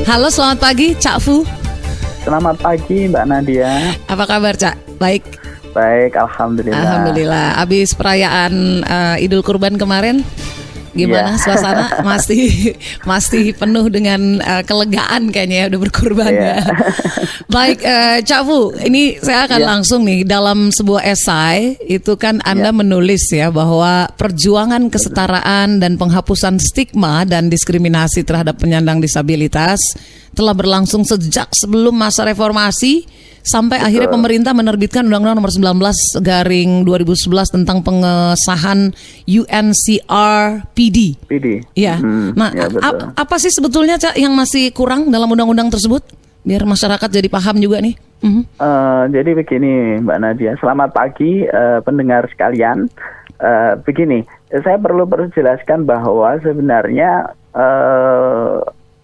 Halo, selamat pagi, Cak Fu. Selamat pagi Mbak Nadia. Apa kabar, Cak? Baik. Baik, alhamdulillah. Alhamdulillah. Habis perayaan Idul Kurban kemarin, gimana suasana? Masih penuh dengan kelegaan kayaknya ya, udah berkurban ya. Baik, Cak Fu, ini saya akan langsung nih dalam sebuah esai itu kan Anda menulis ya bahwa perjuangan kesetaraan dan penghapusan stigma dan diskriminasi terhadap penyandang disabilitas telah berlangsung sejak sebelum masa reformasi sampai akhirnya pemerintah menerbitkan Undang-Undang Nomor 19/2011 tentang pengesahan UNCR PD. Ya. Nah, apa sih sebetulnya, Cak, yang masih kurang dalam undang-undang tersebut? Biar masyarakat jadi paham juga nih. Jadi begini Mbak Nadia, selamat pagi pendengar sekalian. Begini, saya perlu jelaskan bahwa sebenarnya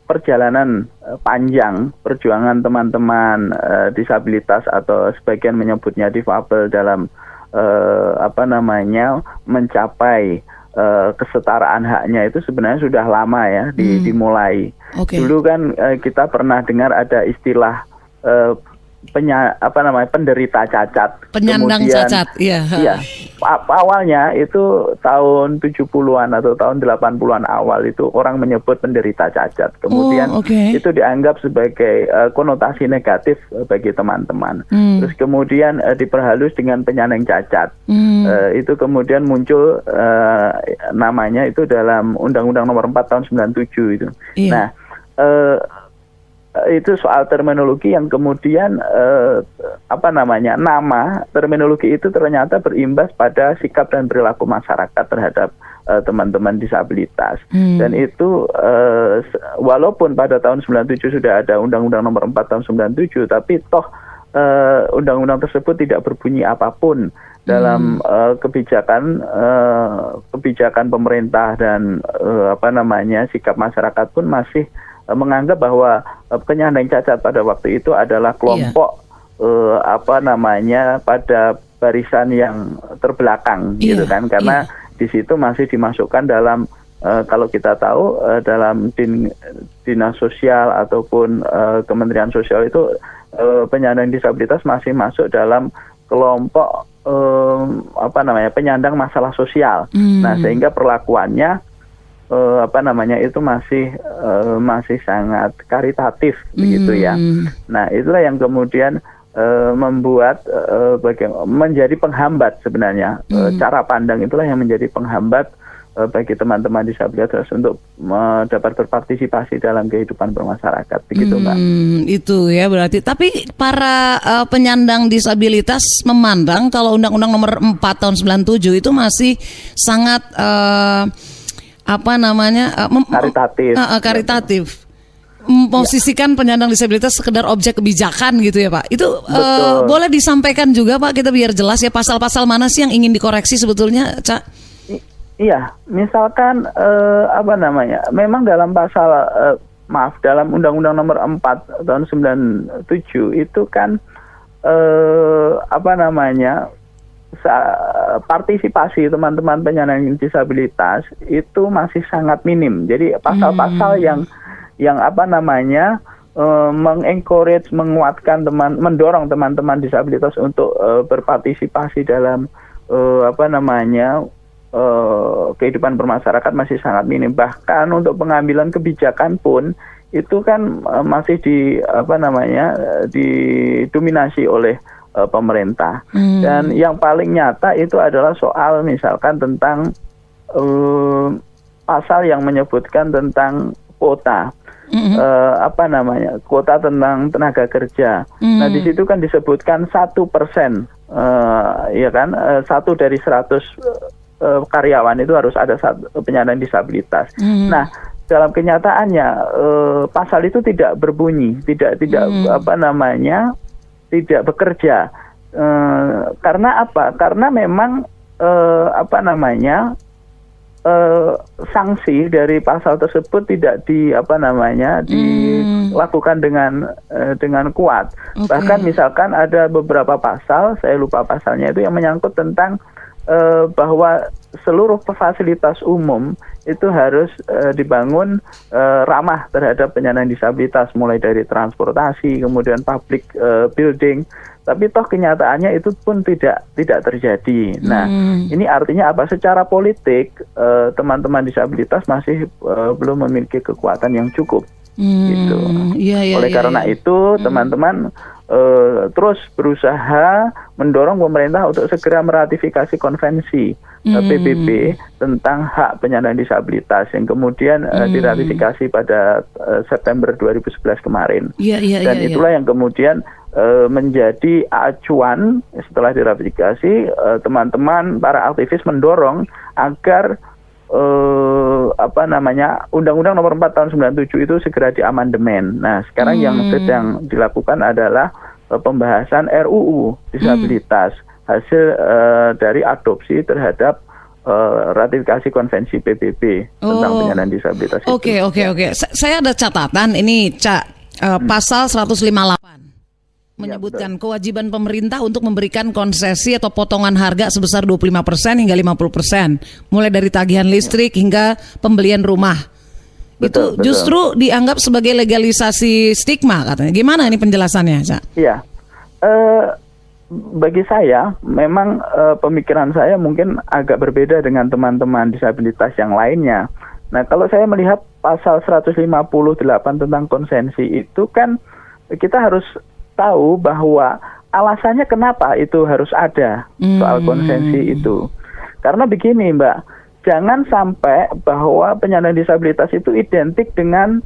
perjalanan panjang perjuangan teman-teman disabilitas atau sebagian menyebutnya difabel dalam mencapai kesetaraan haknya itu sebenarnya sudah lama ya dimulai. Dulu kan kita pernah dengar ada istilah penderita cacat, penyandang cacat, iya. Awalnya itu tahun 70-an atau tahun 80-an awal itu orang menyebut penderita cacat. Kemudian itu dianggap sebagai konotasi negatif bagi teman-teman. Terus kemudian diperhalus dengan penyandang cacat. Itu kemudian muncul namanya itu dalam Undang-Undang Nomor 4 tahun 97 itu. Nah, itu soal terminologi yang kemudian nama terminologi itu ternyata berimbas pada sikap dan perilaku masyarakat terhadap teman-teman disabilitas. Dan itu walaupun pada tahun 97 sudah ada Undang-Undang Nomor 4 tahun 97, tapi toh undang-undang tersebut tidak berbunyi apapun dalam kebijakan pemerintah dan sikap masyarakat pun masih menganggap bahwa penyandang cacat pada waktu itu adalah kelompok pada barisan yang terbelakang gitu kan, karena di situ masih dimasukkan dalam kalau kita tahu dalam dinas sosial ataupun Kementerian Sosial itu penyandang disabilitas masih masuk dalam kelompok penyandang masalah sosial. Nah, sehingga perlakuannya itu masih sangat karitatif begitu ya. Nah, itulah yang kemudian membuat menjadi penghambat sebenarnya. Cara pandang itulah yang menjadi penghambat bagi teman-teman disabilitas untuk dapat berpartisipasi dalam kehidupan bermasyarakat begitu, Mbak. Itu ya berarti. Tapi para penyandang disabilitas memandang kalau Undang-Undang Nomor 4 tahun 97 itu masih sangat karitatif. Memposisikan penyandang disabilitas sekedar objek kebijakan gitu ya, Pak. Itu boleh disampaikan juga, Pak, kita biar jelas ya pasal-pasal mana sih yang ingin dikoreksi sebetulnya, Cak? Iya, misalkan memang dalam pasal dalam Undang-Undang Nomor 4 tahun 97 itu kan partisipasi teman-teman penyandang disabilitas itu masih sangat minim. Jadi pasal-pasal yang mengencourage, menguatkan mendorong teman-teman disabilitas untuk berpartisipasi dalam kehidupan bermasyarakat masih sangat minim. Bahkan untuk pengambilan kebijakan pun itu kan masih didominasi oleh pemerintah. Dan yang paling nyata itu adalah soal misalkan tentang pasal yang menyebutkan tentang kuota. Kuota tentang tenaga kerja. Nah, di situ kan disebutkan 1%, satu dari 100 karyawan itu harus ada penyandang disabilitas. Nah, dalam kenyataannya pasal itu tidak berbunyi, tidak bekerja. Karena apa? Karena memang sanksi dari pasal tersebut tidak dilakukan dengan kuat. Bahkan misalkan ada beberapa pasal, saya lupa pasalnya itu, yang menyangkut tentang bahwa seluruh fasilitas umum itu harus dibangun ramah terhadap penyandang disabilitas, mulai dari transportasi, kemudian public building. Tapi toh kenyataannya itu pun tidak terjadi. Nah, ini artinya apa? Secara politik teman-teman disabilitas masih belum memiliki kekuatan yang cukup. Gitu. Oleh karena itu teman-teman terus berusaha mendorong pemerintah untuk segera meratifikasi konvensi PBB tentang hak penyandang disabilitas yang kemudian diratifikasi pada September 2011 kemarin. Dan itulah yang kemudian menjadi acuan setelah diratifikasi, teman-teman para aktivis mendorong agar Undang-Undang Nomor 4 Tahun 97 itu segera diamandemen. Nah, sekarang yang sedang dilakukan adalah pembahasan RUU disabilitas hasil dari adopsi terhadap ratifikasi konvensi PBB tentang penyandang disabilitas. Oke. Saya ada catatan ini, pasal 158. Menyebutkan kewajiban pemerintah untuk memberikan konsesi atau potongan harga sebesar 25% hingga 50%, mulai dari tagihan listrik hingga pembelian rumah. Betul. Justru dianggap sebagai legalisasi stigma katanya. Gimana ini penjelasannya, Cak? Iya, bagi saya memang pemikiran saya mungkin agak berbeda dengan teman-teman disabilitas yang lainnya. Nah, kalau saya melihat pasal 158 tentang konsensi itu kan kita harus tahu bahwa alasannya kenapa itu harus ada soal konsensi itu. Karena begini, Mbak, jangan sampai bahwa penyandang disabilitas itu identik dengan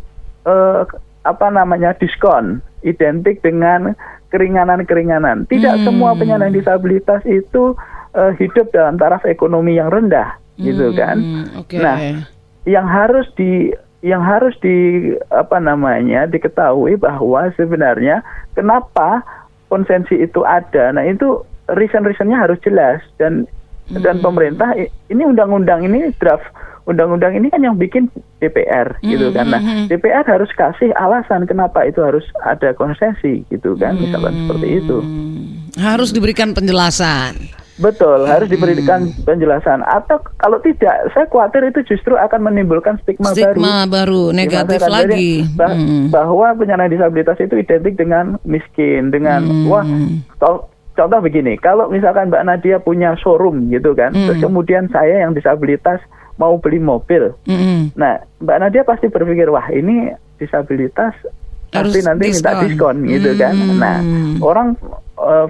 diskon, identik dengan keringanan-keringanan. Tidak semua penyandang disabilitas itu hidup dalam taraf ekonomi yang rendah, gitu kan. Nah, yang harus diketahui bahwa sebenarnya kenapa konsensi itu ada. Nah, itu reason-reasonnya harus jelas dan pemerintah ini draft undang-undang ini kan yang bikin DPR gitu kan. Nah, DPR harus kasih alasan kenapa itu harus ada konsensi gitu kan, misalkan seperti itu. Harus diberikan penjelasan. Betul, harus diberikan penjelasan. Atau kalau tidak, saya khawatir itu justru akan menimbulkan stigma baru negatif lagi. Bahwa penyandang disabilitas itu identik dengan miskin, dengan contoh begini, kalau misalkan Mbak Nadia punya showroom gitu kan, terus kemudian saya yang disabilitas mau beli mobil. Nah, Mbak Nadia pasti berpikir, wah ini disabilitas pasti nanti minta diskon gitu kan. Nah, orang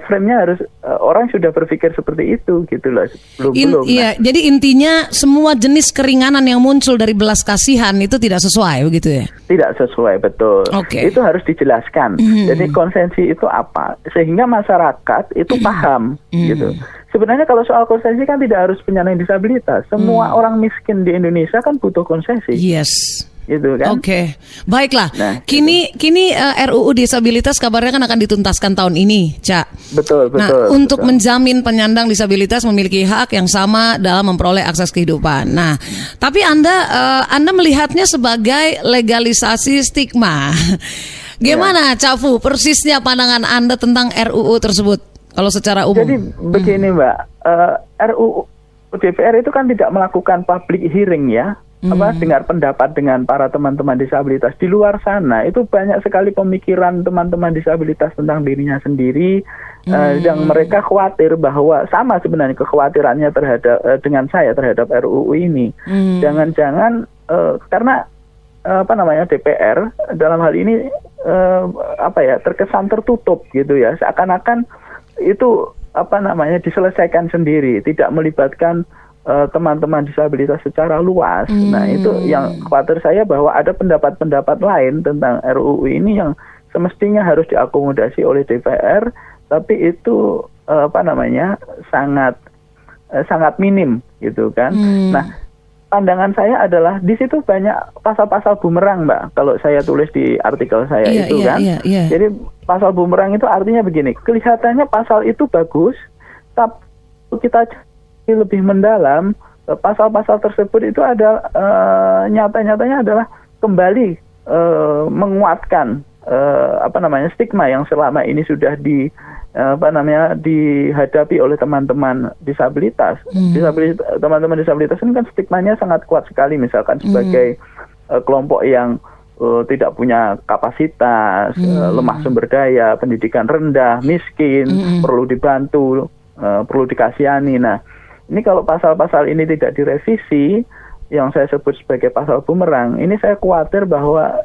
frame-nya harus orang sudah berpikir seperti itu gitu loh. Belum. Iya, jadi intinya semua jenis keringanan yang muncul dari belas kasihan itu tidak sesuai begitu ya? Tidak sesuai, betul. Itu harus dijelaskan. Jadi konsensi itu apa? Sehingga masyarakat itu paham gitu. Sebenarnya kalau soal konsensi kan tidak harus penyandang disabilitas. Semua orang miskin di Indonesia kan butuh konsensi. Yes. Gitu kan? Baiklah. Nah, kini RUU disabilitas kabarnya kan akan dituntaskan tahun ini, Cak. Betul. Nah, untuk menjamin penyandang disabilitas memiliki hak yang sama dalam memperoleh akses kehidupan. Nah, tapi Anda melihatnya sebagai legalisasi stigma. Gimana, Cak Fu? Persisnya pandangan Anda tentang RUU tersebut kalau secara umum? Jadi begini, Mbak, RUU DPR itu kan tidak melakukan public hearing ya. Dengar pendapat dengan para teman-teman disabilitas di luar sana. Itu banyak sekali pemikiran teman-teman disabilitas tentang dirinya sendiri, yang mereka khawatir bahwa sama sebenarnya kekhawatirannya dengan saya terhadap RUU ini. Jangan-jangan karena DPR dalam hal ini terkesan tertutup gitu ya, seakan-akan itu diselesaikan sendiri, tidak melibatkan teman-teman disabilitas secara luas. Nah, itu yang khawatir saya, bahwa ada pendapat-pendapat lain tentang RUU ini yang semestinya harus diakomodasi oleh DPR, tapi itu sangat minim gitu kan. Nah, pandangan saya adalah di situ banyak pasal-pasal bumerang, Mbak. Kalau saya tulis di artikel saya kan. Jadi pasal bumerang itu artinya begini, kelihatannya pasal itu bagus, tapi kita lebih mendalam, pasal-pasal tersebut itu ada nyata-nyatanya adalah kembali menguatkan stigma yang selama ini sudah dihadapi oleh teman-teman disabilitas. Teman-teman disabilitas ini kan stigmanya sangat kuat sekali, misalkan sebagai kelompok yang tidak punya kapasitas, lemah sumber daya, pendidikan rendah, miskin, perlu dibantu, perlu dikasihani. Nah, ini kalau pasal-pasal ini tidak direvisi, yang saya sebut sebagai pasal bumerang, ini saya khawatir bahwa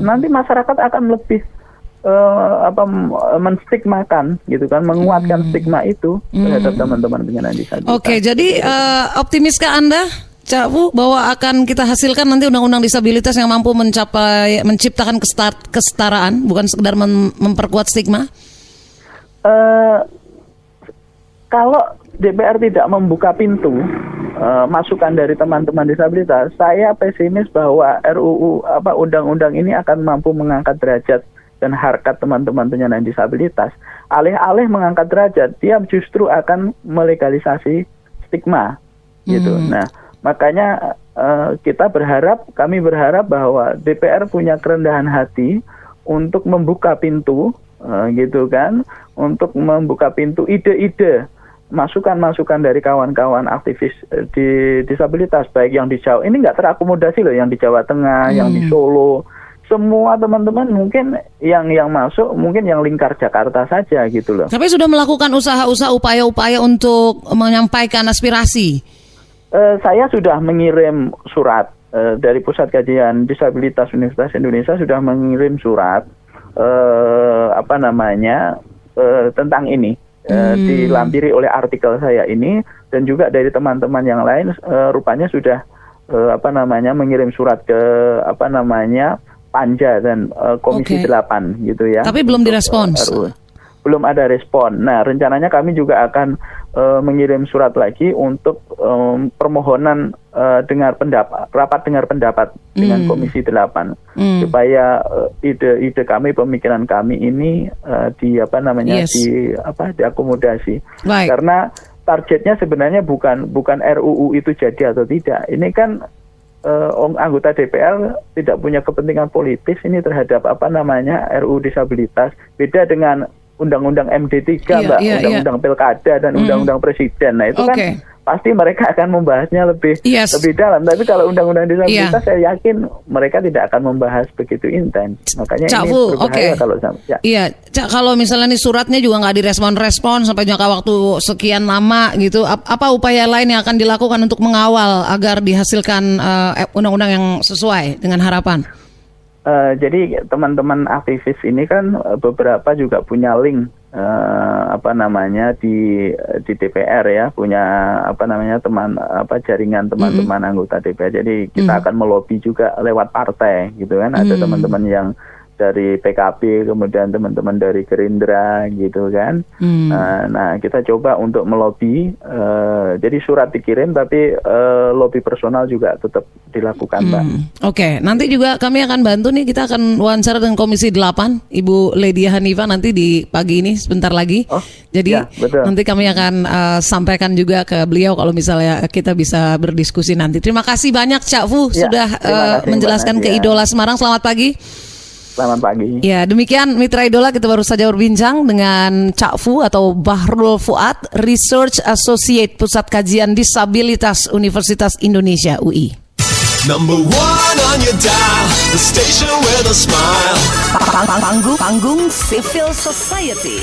nanti masyarakat akan lebih menstigmakan gitu kan, menguatkan stigma itu terhadap teman-teman penyandang disabilitas. Oke, jadi optimiskah Anda, Cak Fu, bahwa akan kita hasilkan nanti undang-undang disabilitas yang mampu menciptakan kesetaraan, bukan sekedar memperkuat stigma? Kalau DPR tidak membuka pintu masukan dari teman-teman disabilitas, saya pesimis bahwa undang-undang ini akan mampu mengangkat derajat dan harkat teman-teman penyandang disabilitas. Alih-alih mengangkat derajat, dia justru akan melegalisasi stigma, gitu. Nah, makanya kami berharap bahwa DPR punya kerendahan hati untuk membuka pintu, gitu kan, untuk membuka pintu ide-ide, masukan-masukan dari kawan-kawan aktivis di disabilitas, baik yang di Jawa, ini nggak terakomodasi loh, yang di Jawa Tengah, yang di Solo. Semua teman-teman mungkin yang masuk mungkin yang lingkar Jakarta saja gitu loh. Tapi sudah melakukan usaha-usaha, upaya-upaya untuk menyampaikan aspirasi. Saya sudah mengirim surat dari Pusat Kajian Disabilitas Universitas Indonesia, sudah mengirim surat tentang ini, dilampiri oleh artikel saya ini, dan juga dari teman-teman yang lain rupanya sudah mengirim surat ke Panja dan Komisi 8 gitu ya. Tapi belum direspons. Belum ada respon. Nah, rencananya kami juga akan mengirim surat lagi untuk permohonan rapat dengar pendapat dengan Komisi 8 supaya ide-ide kami, pemikiran kami ini diakomodasi. Baik. Karena targetnya sebenarnya bukan RUU itu jadi atau tidak. Ini kan anggota DPR tidak punya kepentingan politis ini terhadap RUU disabilitas. Beda dengan Undang-Undang MD3, Mbak, Undang-Undang Pilkada dan Undang-Undang Presiden. Nah, itu kan pasti mereka akan membahasnya lebih dalam. Tapi kalau Undang-Undang disabilitas, saya yakin mereka tidak akan membahas begitu intens. Makanya Cak ini berbahaya kalau Cak, kalau misalnya nih suratnya juga nggak direspon sampai jangka waktu sekian lama gitu, apa upaya lain yang akan dilakukan untuk mengawal agar dihasilkan undang-undang yang sesuai dengan harapan? Jadi teman-teman aktivis ini kan beberapa juga punya link di DPR ya, punya jaringan teman-teman anggota DPR. Jadi kita akan melobi juga lewat partai gitu kan. Ada teman-teman yang dari PKB, kemudian teman-teman dari Gerindra gitu kan. Nah, kita coba untuk melobi, jadi surat dikirim tapi lobby personal juga tetap dilakukan, Mbak. Oke, nanti juga kami akan bantu nih, kita akan wawancara dengan Komisi 8 Ibu Ledia Hanifah nanti di pagi ini sebentar lagi. Jadi nanti kami akan sampaikan juga ke beliau kalau misalnya kita bisa berdiskusi nanti. Terima kasih banyak Cak Fu sudah menjelaskan ke Idola Semarang. Selamat pagi. Selamat pagi. Ya, demikian Mitra Idola, kita baru saja berbincang dengan Cak Fu atau Bahrul Fuad, Research Associate Pusat Kajian Disabilitas Universitas Indonesia UI. Number 1 on your dial, the station with a smile. Panggung Civil Society.